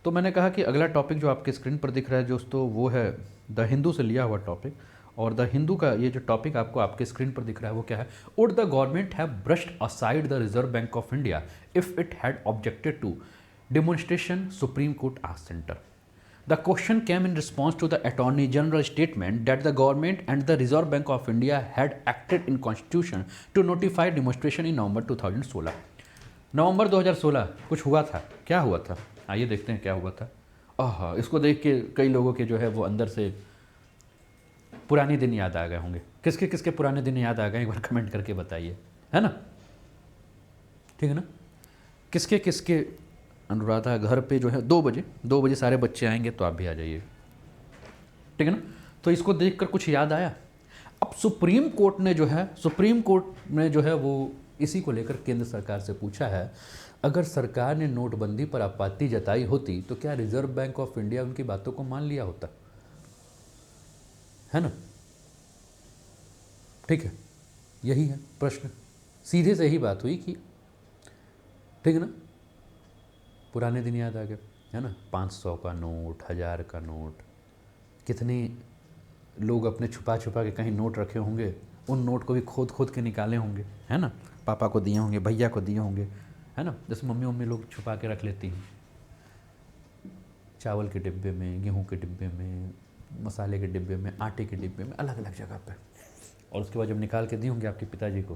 तो मैंने कहा कि अगला टॉपिक जो आपके स्क्रीन पर दिख रहा है दोस्तों, वो है द हिंदू से लिया हुआ टॉपिक। और द हिंदू का ये जो टॉपिक आपको आपके स्क्रीन पर दिख रहा है वो क्या है, would the government have brushed aside the reserve bank of India if it had objected to demonstration Supreme Court asked center. The question came in response to the Attorney General's statement that the government and the Reserve Bank of India had acted in constitution to notify demonstration in November 2016. नवंबर 2016 कुछ हुआ था, क्या हुआ था, आइए देखते हैं क्या हुआ था। इसको देख के कई लोगों के जो है वो अंदर से पुराने दिन याद आ गए होंगे। किसके किसके पुराने दिन याद आ गए, एक बार कमेंट करके बताइए, है ना, ठीक है ना। किसके किसके अनुराधा घर पे जो है 2 बजे सारे बच्चे आएंगे तो आप भी आ जाइए, ठीक है ना। तो इसको देखकर कुछ याद आया। अब सुप्रीम कोर्ट ने जो है वो इसी को लेकर केंद्र सरकार से पूछा है, अगर सरकार ने नोटबंदी पर आपत्ति जताई होती तो क्या रिजर्व बैंक ऑफ इंडिया उनकी बातों को मान लिया होता, है ना। ठीक है, यही है प्रश्न, सीधे से ही बात हुई कि ठीक है ना, पुराने दिन याद आ गए, है ना। 500 का नोट, 1000 का नोट, कितने लोग अपने छुपा छुपा के कहीं नोट रखे होंगे, उन नोट को भी खोद खोद के निकाले होंगे, है ना। पापा को दिए होंगे, भैया को दिए होंगे, है ना। जैसे मम्मी लोग छुपा के रख लेती हैं, चावल के डिब्बे में, गेहूं के डिब्बे में, मसाले के डिब्बे में, आटे के डिब्बे में, अलग अलग जगह पे। और उसके बाद जब निकाल के दिए होंगे आपके पिताजी को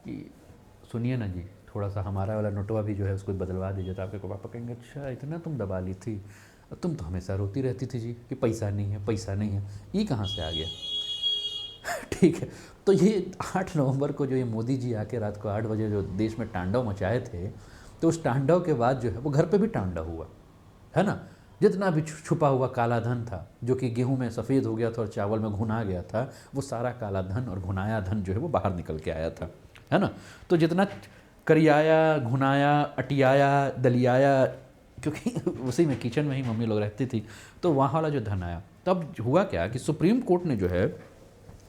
कि सुनिए ना जी, थोड़ा सा हमारा वाला नोटवा भी जो है उसको बदलवा दीजिए, तो आपके पापा कहेंगे अच्छा इतना तुम दबा ली थी, तुम तो हमेशा रोती रहती थी जी कि पैसा नहीं है, पैसा नहीं है, ये कहाँ से आ गया। ठीक है, तो ये 8 नवंबर को जो ये मोदी जी आके रात को 8 बजे जो देश में तांडव मचाए थे, तो उस तांडव के बाद जो है वो घर पे भी तांडव हुआ, है ना। जितना भी छुपा हुआ काला धन था, जो कि गेहूं में सफ़ेद हो गया था और चावल में घुना गया था, वो सारा काला धन और घुनाया धन जो है वो बाहर निकल के आया था, है ना। तो जितना करियाया, घुनाया, अटियाया, दलियाया, क्योंकि उसी में किचन में ही मम्मी लोग रहती थी, तो वहाँ वाला जो धन आया। तब हुआ क्या कि सुप्रीम कोर्ट ने जो है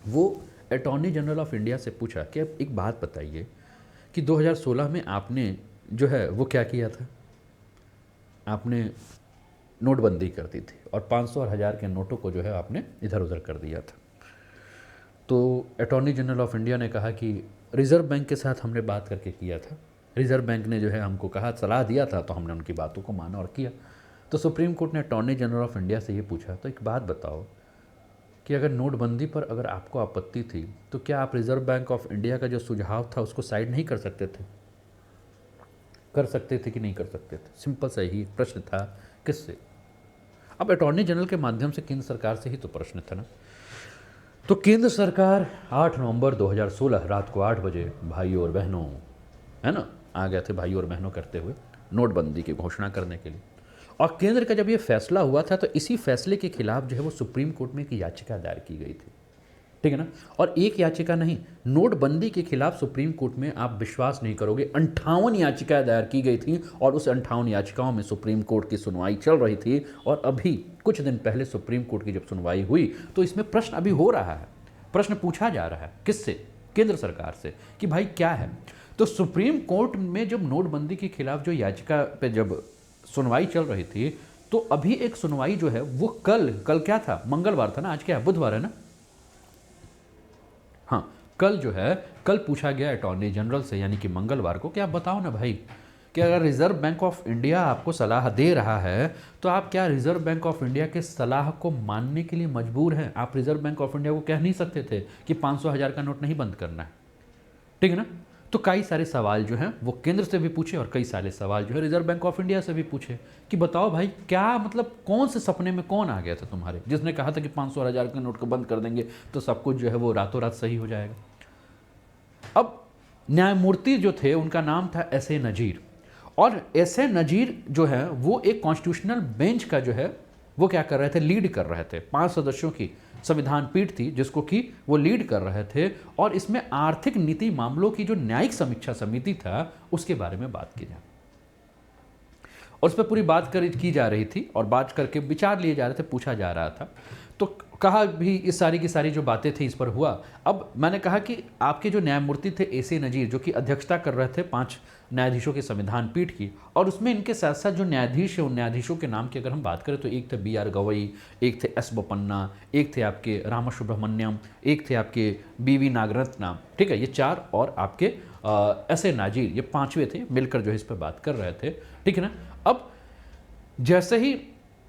वो अटॉर्नी जनरल ऑफ इंडिया से पूछा कि अब एक बात बताइए कि 2016 में आपने जो है वो क्या किया था, आपने नोटबंदी कर दी थी और 500 और 1000 के नोटों को जो है आपने इधर उधर कर दिया था। तो अटॉर्नी जनरल ऑफ इंडिया ने कहा कि रिज़र्व बैंक के साथ हमने बात करके किया था, रिज़र्व बैंक ने जो है हमको कहा, सलाह दिया था, तो हमने उनकी बातों को माना और किया। तो सुप्रीम कोर्ट ने अटॉर्नी जनरल ऑफ इंडिया से ये पूछा, तो एक बात बताओ कि अगर नोटबंदी पर अगर आपको आपत्ति थी तो क्या आप रिज़र्व बैंक ऑफ इंडिया का जो सुझाव था उसको साइड नहीं कर सकते थे, कर सकते थे कि नहीं कर सकते थे। सिंपल सा ही प्रश्न था, किससे। अब अटॉर्नी जनरल के माध्यम से केंद्र सरकार से ही तो प्रश्न था ना। तो केंद्र सरकार 8 नवंबर 2016 रात को 8 बजे भाइयों और बहनों, है ना, आ गए थे भाइयों और बहनों करते हुए नोटबंदी की घोषणा करने के लिए। और केंद्र का जब ये फैसला हुआ था तो इसी फैसले के खिलाफ जो है वो सुप्रीम कोर्ट में एक याचिका दायर की गई थी, ठीक है ना। और एक याचिका नहीं, नोटबंदी के खिलाफ सुप्रीम कोर्ट में आप विश्वास नहीं करोगे 58 याचिकाएं दायर की गई थी। और उस 58 याचिकाओं में सुप्रीम कोर्ट की सुनवाई चल रही थी। और अभी कुछ दिन पहले सुप्रीम कोर्ट की जब सुनवाई हुई तो इसमें प्रश्न अभी हो रहा है, प्रश्न पूछा जा रहा है, किससे, केंद्र सरकार से, कि भाई क्या है। तो सुप्रीम कोर्ट में जब नोटबंदी के खिलाफ जो याचिका पे जब सुनवाई चल रही थी, तो अभी एक सुनवाई जो है वो कल क्या था, मंगलवार था ना, आज क्या है, बुधवार है ना। हाँ, कल पूछा गया अटॉर्नी जनरल से, यानी कि मंगलवार को, कि आप बताओ ना भाई कि अगर रिजर्व बैंक ऑफ इंडिया आपको सलाह दे रहा है तो आप क्या रिजर्व बैंक ऑफ इंडिया के सलाह को मानने के लिए मजबूर हैं। आप रिजर्व बैंक ऑफ इंडिया को कह नहीं सकते थे कि 500,000 का नोट नहीं बंद करना है, ठीक है ना। तो कई सारे सवाल जो हैं वो केंद्र से भी पूछे और कई सारे सवाल जो है रिजर्व बैंक ऑफ इंडिया से भी पूछे कि बताओ भाई क्या मतलब, कौन से सपने में कौन आ गया था तुम्हारे, जिसने कहा था कि 500 और 1000 के नोट को बंद कर देंगे तो सब कुछ जो है वो रातों रात सही हो जाएगा। अब न्यायमूर्ति जो थे उनका नाम था एस ए नजीर, और एस ए नजीर जो है वो एक कॉन्स्टिट्यूशनल बेंच का जो है वो क्या कर रहे थे, लीड कर रहे थे। 5 सदस्यों की संविधान पीठ थी जिसको कि वो लीड कर रहे थे। और इसमें आर्थिक नीति मामलों की जो न्यायिक समीक्षा समिति था उसके बारे में बात की जाए, और उस पर पूरी बात की जा रही थी और बात करके विचार लिए जा रहे थे, पूछा जा रहा था। तो कहा भी इस सारी की सारी जो बातें थी इस पर हुआ। अब मैंने कहा कि आपके जो न्यायमूर्ति थे एस ए नजीर, जो कि अध्यक्षता कर रहे थे 5 न्यायाधीशों की संविधान पीठ की, और उसमें इनके साथ साथ जो न्यायाधीश है उन न्यायाधीशों के नाम की अगर हम बात करें तो एक थे B.R. गवई, एक थे S. बोपन्ना, एक थे आपके रामासुब्रमण्यम, एक थे आपके B.V. नागरत्ना, ठीक है, ये 4 और आपके S.A. नाजीर, ये 5वें थे, मिलकर जो है इस पर बात कर रहे थे, ठीक है ना। अब जैसे ही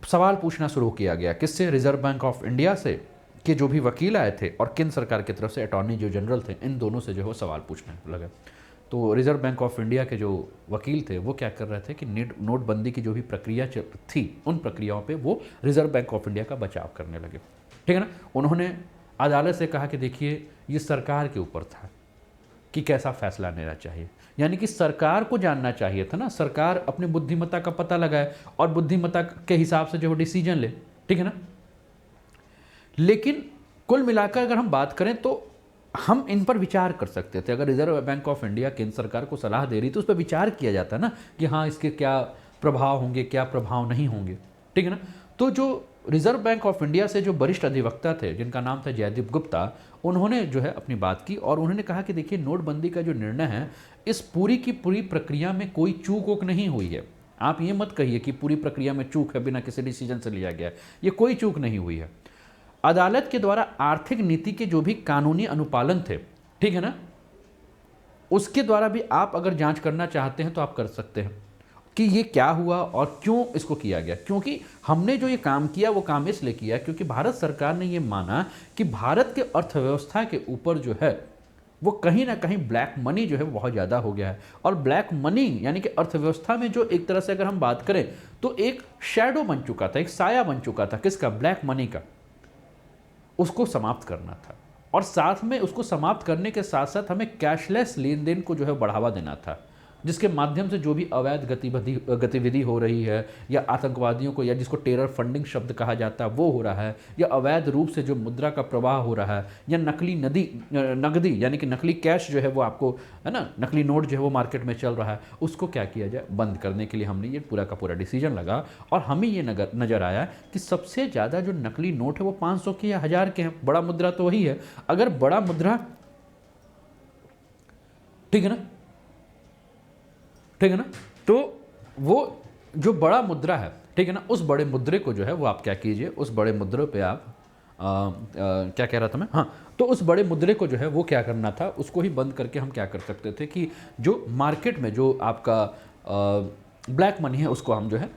सवाल पूछना शुरू किया गया किससे, रिजर्व बैंक ऑफ इंडिया से, कि जो भी वकील आए थे, और केंद्र सरकार की तरफ से अटॉर्नी जो जनरल थे, इन दोनों से जो है वो सवाल पूछने लगे। तो रिजर्व बैंक ऑफ इंडिया के जो वकील थे वो क्या कर रहे थे कि नोटबंदी की जो भी प्रक्रिया थी उन प्रक्रियाओं पे वो रिजर्व बैंक ऑफ इंडिया का बचाव करने लगे, ठीक है ना। उन्होंने अदालत से कहा कि देखिए ये सरकार के ऊपर था कि कैसा फैसला लेना चाहिए, यानी कि सरकार को जानना चाहिए था ना, सरकार अपनी बुद्धिमत्ता का पता लगाए और बुद्धिमत्ता के हिसाब से जो है डिसीजन ले, ठीक है ना। लेकिन कुल मिलाकर अगर हम बात करें तो हम इन पर विचार कर सकते थे, अगर रिजर्व बैंक ऑफ इंडिया केंद्र सरकार को सलाह दे रही तो उस पर विचार किया जाता ना कि हाँ इसके क्या प्रभाव होंगे, क्या प्रभाव नहीं होंगे, ठीक है ना। तो जो रिजर्व बैंक ऑफ इंडिया से जो वरिष्ठ अधिवक्ता थे जिनका नाम था जयदीप गुप्ता, उन्होंने जो है अपनी बात की और उन्होंने कहा कि देखिए नोटबंदी का जो निर्णय है इस पूरी की पूरी प्रक्रिया में कोई चूक वूक नहीं हुई है। आप ये मत कहिए कि पूरी प्रक्रिया में चूक है, बिना किसी डिसीजन से लिया गया, ये कोई चूक नहीं हुई है। अदालत के द्वारा आर्थिक नीति के जो भी कानूनी अनुपालन थे, ठीक है ना, उसके द्वारा भी आप अगर जांच करना चाहते हैं तो आप कर सकते हैं कि ये क्या हुआ और क्यों इसको किया गया। क्योंकि हमने जो ये काम किया वो काम इसलिए किया क्योंकि भारत सरकार ने ये माना कि भारत के अर्थव्यवस्था के ऊपर जो है वो कहीं ना कहीं ब्लैक मनी जो है बहुत ज़्यादा हो गया है, और ब्लैक मनी यानी कि अर्थव्यवस्था में जो एक तरह से अगर हम बात करें तो एक शैडो बन चुका था, एक साया बन चुका था, किसका, ब्लैक मनी का। उसको समाप्त करना था, और साथ में उसको समाप्त करने के साथ साथ हमें कैशलेस लेन देन को जो है बढ़ावा देना था, जिसके माध्यम से जो भी अवैध गतिविधि हो रही है या आतंकवादियों को, या जिसको टेरर फंडिंग शब्द कहा जाता है वो हो रहा है, या अवैध रूप से जो मुद्रा का प्रवाह हो रहा है, या नकदी यानी कि नकली कैश जो है वो आपको है ना, नकली नोट जो है वो मार्केट में चल रहा है, उसको क्या किया जाए, बंद करने के लिए हमने ये पूरा का पूरा डिसीजन लगा। और हमें ये नज़र आया कि सबसे ज़्यादा जो नकली नोट है वो 500 के या 1000 के हैं, बड़ा मुद्रा तो वही है। अगर बड़ा मुद्रा, ठीक है ना, ठीक है ना, तो वो जो बड़ा मुद्रा है, ठीक है ना, उस बड़े मुद्रे को जो है वो आप क्या कीजिए, उस बड़े मुद्रे पे आप क्या कह रहा था मैं, हाँ, तो उस बड़े मुद्रे को जो है वो क्या करना था, उसको ही बंद करके हम क्या कर सकते थे कि जो मार्केट में जो आपका ब्लैक मनी है उसको हम जो है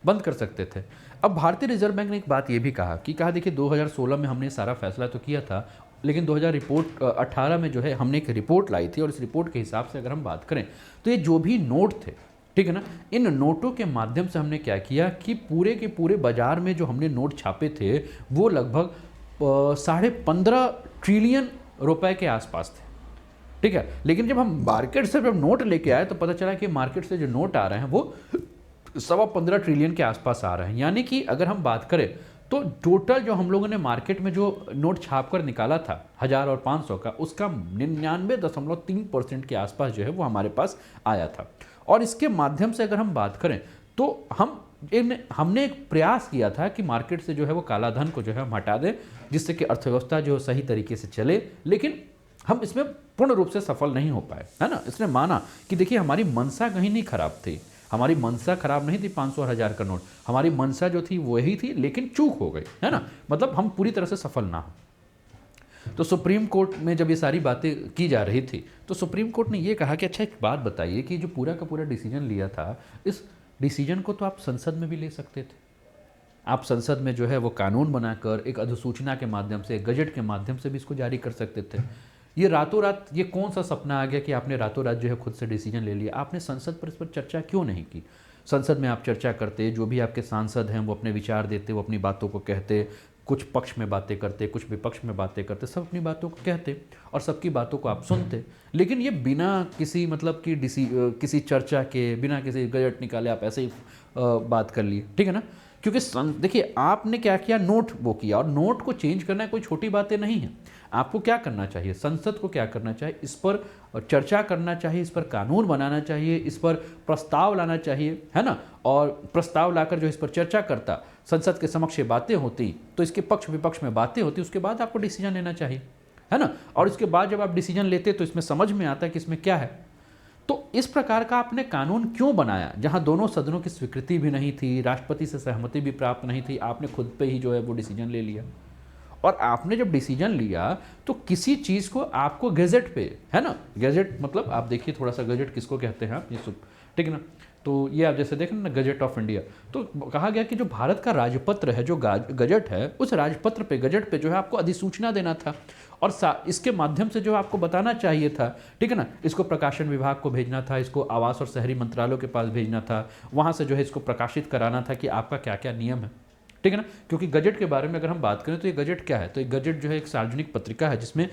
बंद कर सकते थे। अब भारतीय रिजर्व बैंक ने एक बात ये भी कहा कि देखिए 2016 में हमने सारा फैसला तो किया था, लेकिन 2018 में जो है हमने एक रिपोर्ट लाई थी, और इस रिपोर्ट के हिसाब से अगर हम बात करें तो ये जो भी नोट थे, ठीक है ना, इन नोटों के माध्यम से हमने क्या किया कि पूरे के पूरे बाजार में जो हमने नोट छापे थे वो लगभग 15.5 ट्रिलियन रुपए के आसपास थे, ठीक है। लेकिन जब हम मार्केट से जब नोट लेके आए तो पता चला कि मार्केट से जो नोट आ रहे हैं वो 15.25 ट्रिलियन के आसपास आ रहे हैं। यानी कि अगर हम बात करें तो टोटल जो हम लोगों ने मार्केट में जो नोट छाप कर निकाला था 1000 और 500 का, उसका 99.3% के आसपास जो है वो हमारे पास आया था। और इसके माध्यम से अगर हम बात करें तो हमने एक प्रयास किया था कि मार्केट से जो है वो काला धन को जो है हम हटा दें, जिससे कि अर्थव्यवस्था जो सही तरीके से चले। लेकिन हम इसमें पूर्ण रूप से सफल नहीं हो पाए, है ना। इसने माना कि देखिए हमारी मंशा कहीं नहीं खराब थी, हमारी मंशा खराब नहीं थी 500 और 1000 का नोट, हमारी मंशा जो थी वही थी, लेकिन चूक हो गई, है ना, मतलब हम पूरी तरह से सफल ना हो। तो सुप्रीम कोर्ट में जब ये सारी बातें की जा रही थी तो सुप्रीम कोर्ट ने ये कहा कि अच्छा एक बात बताइए कि जो पूरा का पूरा डिसीजन लिया था, इस डिसीजन को तो आप संसद में भी ले सकते थे। आप संसद में जो है वो कानून बनाकर एक अधिसूचना के माध्यम से, गजट के माध्यम से भी इसको जारी कर सकते थे। ये रातों रात, ये कौन सा सपना आ गया कि आपने रातों रात जो है खुद से डिसीजन ले लिया? आपने संसद पर इस पर चर्चा क्यों नहीं की? संसद में आप चर्चा करते, जो भी आपके सांसद हैं वो अपने विचार देते, वो अपनी बातों को कहते, कुछ पक्ष में बातें करते, कुछ विपक्ष में बातें करते, सब अपनी बातों को कहते और सबकी बातों को आप सुनते। लेकिन ये बिना किसी मतलब कि किसी चर्चा के, बिना किसी गजट निकाले आप ऐसे ही बात कर लिए, ठीक है ना। क्योंकि देखिए आपने क्या किया, नोट वो किया, और नोट को चेंज करना कोई छोटी बातें नहीं है। आपको क्या करना चाहिए, संसद को क्या करना चाहिए, इस पर चर्चा करना चाहिए, इस पर कानून बनाना चाहिए, इस पर प्रस्ताव लाना चाहिए, है ना। और प्रस्ताव लाकर जो इस पर चर्चा करता, संसद के समक्ष ये बातें होती, तो इसके पक्ष विपक्ष में बातें होती, उसके बाद आपको डिसीजन लेना चाहिए, है ना। और इसके बाद जब आप डिसीजन लेते तो इसमें समझ में आता है कि इसमें क्या है। तो इस प्रकार का आपने कानून क्यों बनाया जहां दोनों सदनों की स्वीकृति भी नहीं थी, राष्ट्रपति से सहमति भी प्राप्त नहीं थी, आपने खुद पे ही जो है वो डिसीजन ले लिया। और आपने जब डिसीजन लिया तो किसी चीज़ को आपको गैजेट पे, है ना, गैजेट मतलब आप देखिए थोड़ा सा गैजेट किसको कहते हैं आप, ये सब ठीक है ना, तो ये आप जैसे देखें ना गजट ऑफ इंडिया, तो कहा गया कि जो भारत का राजपत्र है, जो गजट है, उस राजपत्र पे, गजट पे जो है आपको अधिसूचना देना था और इसके माध्यम से जो आपको बताना चाहिए था, ठीक है ना, इसको प्रकाशन विभाग को भेजना था, इसको आवास और शहरी मंत्रालयों के पास भेजना था, वहाँ से जो है इसको प्रकाशित कराना था कि आपका क्या क्या नियम है, ठीक है ना। क्योंकि गजट के बारे में अगर हम बात करें तो ये गजट क्या है, तो ये गजट जो है एक सार्वजनिक पत्रिका है जिसमें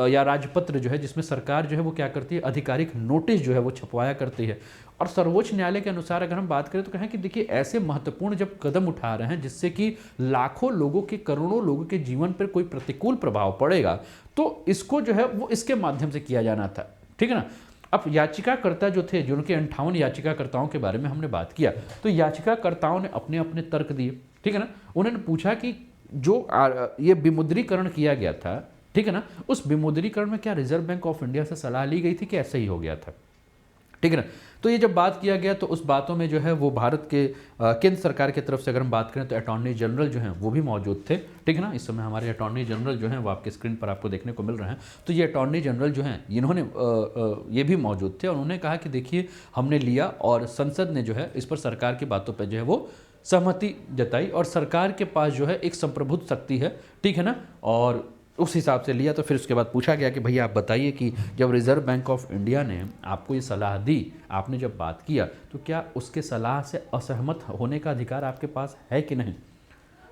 या राजपत्र जो है जिसमें सरकार जो है वो क्या करती है, आधिकारिक नोटिस जो है वो छपवाया करती है। और सर्वोच्च न्यायालय के अनुसार अगर हम बात करें तो कहें कि देखिए ऐसे महत्वपूर्ण जब कदम उठा रहे हैं जिससे कि लाखों लोगों के, करोड़ों लोगों के जीवन पर कोई प्रतिकूल प्रभाव पड़ेगा, तो इसको जो है वो इसके माध्यम से किया जाना था, ठीक है ना। अब याचिकाकर्ता जो थे, जिनके 58 याचिकाकर्ताओं के बारे में हमने बात किया, तो याचिकाकर्ताओं ने अपने अपने तर्क दिए, ठीक है ना। उन्होंने पूछा कि जो ये विमुद्रीकरण किया गया था, ठीक है ना, उस विमुद्रीकरण में क्या रिजर्व बैंक ऑफ इंडिया से सलाह ली गई थी कि ऐसे ही हो गया था, ठीक है ना। तो ये जब बात किया गया तो उस बातों में जो है वो भारत के केंद्र सरकार की तरफ से अगर हम बात करें तो अटॉर्नी जनरल जो हैं वो भी मौजूद थे, ठीक है ना। इस समय हमारे अटॉर्नी जनरल जो हैं वो आपके स्क्रीन पर आपको देखने को मिल रहे हैं। तो ये अटॉर्नी जनरल जो हैं इन्होंने ये भी मौजूद थे और उन्होंने कहा कि देखिए हमने लिया और संसद ने जो है इस पर सरकार की बातों पर जो है वो सहमति जताई और सरकार के पास जो है एक संप्रभुत्व शक्ति है, ठीक है ना, और उस हिसाब से लिया। तो फिर उसके बाद पूछा गया कि भैया आप बताइए कि जब रिजर्व बैंक ऑफ इंडिया ने आपको ये सलाह दी, आपने जब बात किया, तो क्या उसके सलाह से असहमत होने का अधिकार आपके पास है कि नहीं।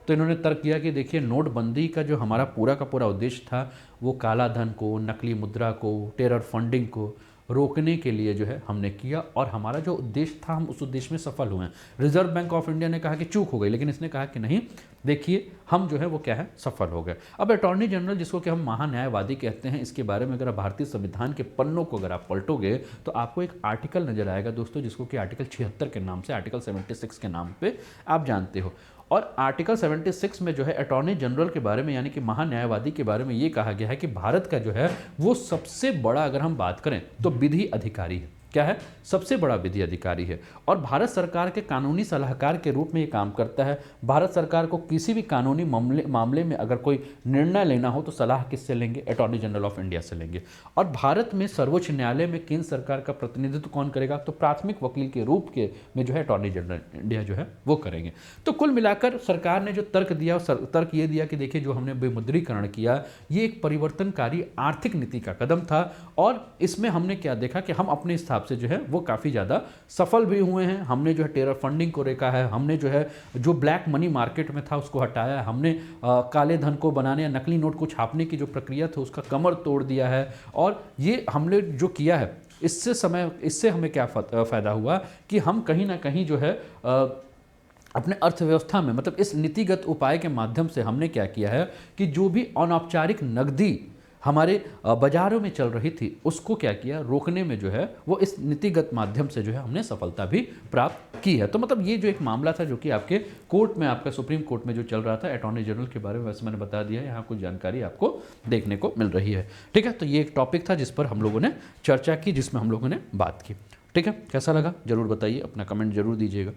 तो इन्होंने तर्क किया कि देखिए नोटबंदी का जो हमारा पूरा का पूरा उद्देश्य था वो काला धन को, नकली मुद्रा को, टेरर फंडिंग को रोकने के लिए जो है हमने किया और हमारा जो उद्देश्य था हम उस उद्देश्य में सफल हुए हैं। रिजर्व बैंक ऑफ इंडिया ने कहा कि चूक हो गई, लेकिन इसने कहा कि नहीं देखिए हम जो है वो क्या है सफल हो गए। अब अटॉर्नी जनरल जिसको कि हम महान्यायवादी कहते हैं, इसके बारे में अगर आप भारतीय संविधान के पन्नों को अगर आप पलटोगे तो आपको एक आर्टिकल नजर आएगा दोस्तों, जिसको कि आर्टिकल 76 के नाम से, आर्टिकल 76 के नाम पे आप जानते हो। और आर्टिकल 76 में जो है अटॉर्नी जनरल के बारे में यानी कि महान्यायवादी के बारे में ये कहा गया है कि भारत का जो है वो सबसे बड़ा, अगर हम बात करें तो विधि अधिकारी है। क्या है, सबसे बड़ा विधि अधिकारी है और भारत सरकार के कानूनी सलाहकार के रूप में ये काम करता है। भारत सरकार को किसी भी कानूनी मामले में अगर कोई निर्णय लेना हो तो सलाह किससे लेंगे, अटॉर्नी जनरल ऑफ इंडिया से लेंगे। और भारत में सर्वोच्च न्यायालय में केंद्र सरकार का प्रतिनिधित्व कौन करेगा, तो प्राथमिक वकील के रूप के में जो है अटॉर्नी जनरल इंडिया जो है वो करेंगे। तो कुल मिलाकर सरकार ने जो तर्क दिया, तर्क ये दिया कि देखिए जो हमने विमुद्रीकरण किया ये एक परिवर्तनकारी आर्थिक नीति का कदम था और इसमें हमने क्या देखा कि हम अपने हिसाब से जो है वो काफ़ी ज़्यादा सफल भी हुए हैं। हमने जो है टेरर फंडिंग को रोका है, हमने जो है जो ब्लैक मनी मार्केट में था उसको हटाया है, हमने काले धन को बनाने या नकली नोट को छापने की जो प्रक्रिया थी उसका कमर तोड़ दिया है। और ये हमने जो किया है इससे हमें क्या फ़ायदा हुआ कि हम कहीं ना कहीं जो है अपने अर्थव्यवस्था में, मतलब इस नीतिगत उपाय के माध्यम से हमने क्या किया है कि जो भी अनौपचारिक नकदी हमारे बाजारों में चल रही थी उसको क्या किया, रोकने में जो है वो इस नीतिगत माध्यम से जो है हमने सफलता भी प्राप्त की है। तो मतलब ये जो एक मामला था जो कि आपके कोर्ट में, आपका सुप्रीम कोर्ट में जो चल रहा था अटॉर्नी जनरल के बारे में, वैसे मैंने बता दिया है, यहाँ कुछ जानकारी आपको देखने को मिल रही है। ठीक है, तो ये एक टॉपिक था जिस पर हम लोगों ने चर्चा की, जिसमें हम लोगों ने बात की। ठीक है, कैसा लगा जरूर बताइए, अपना कमेंट जरूर दीजिएगा।